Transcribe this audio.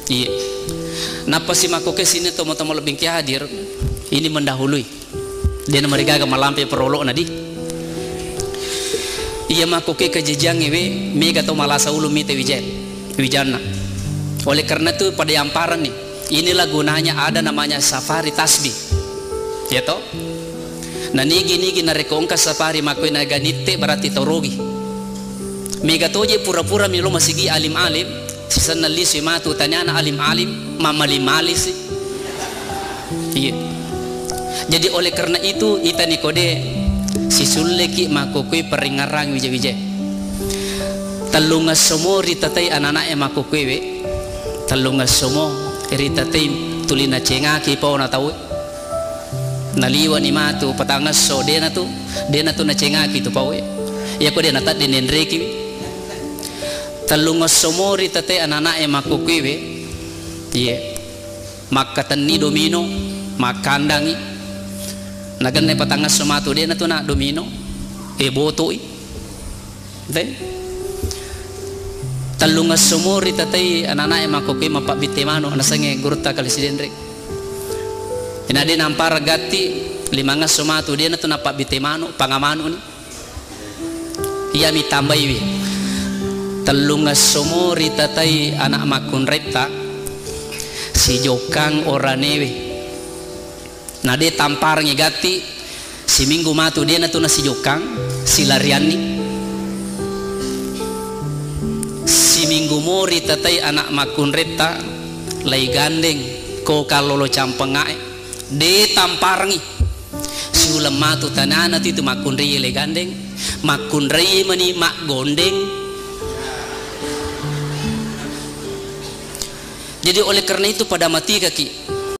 Iya. Napa si makoke sini tomo-tomo lebih kia hadir ini mendahului. Dia mereka agak malampe perolok nadi. Iya makoke kejejang ewe mega to malasa ulu mite wijana. Oleh karena itu pada yamparan nih, inilah gunanya ada namanya safari tasbih. Ya toh? Nah nigi narekongka safari makoi naganite berarti torogi. Mega toje pura-pura milo masigi alim-alim. Sisan nalis matu tanyana alim-alim mamali-mali sih. Iya. Jadi oleh karena itu ita nikode si suleki makokui peringarang wije-wije. Talunga somo ritatai anak-anak makokui we. Talunga somo ritatai tulina cengaki pau na tahu. Naliwa ni matu patangas so dena tu na cengaki tu pau. Ya ko dena tat dinenreki. Talunga somo ritatai anak-anak makokui we. Iya. Makatan ni domino makandangi. Nagan ne patangas somatu dia na tu na domino botoi de talungas somori tatai anak-anak makoke mapak bitemano anasange gurta kalisidendre ina dia nampar gati limangas somatu dia na tu napak bitemano pangamano ni iya mi tambai wi talungas somori tatai anak makun reta si jokang oranewe. Nah dia tampar ngegati si minggu matu dia natu nasi jokang si lariani si minggu mori tatai anak makun reta lay gandeng ko kalolo campengae dia tampar ngi si ulam matu tanana itu makun reye lay gandeng makun reye mani mak gondeng. Jadi oleh karena itu pada mati kaki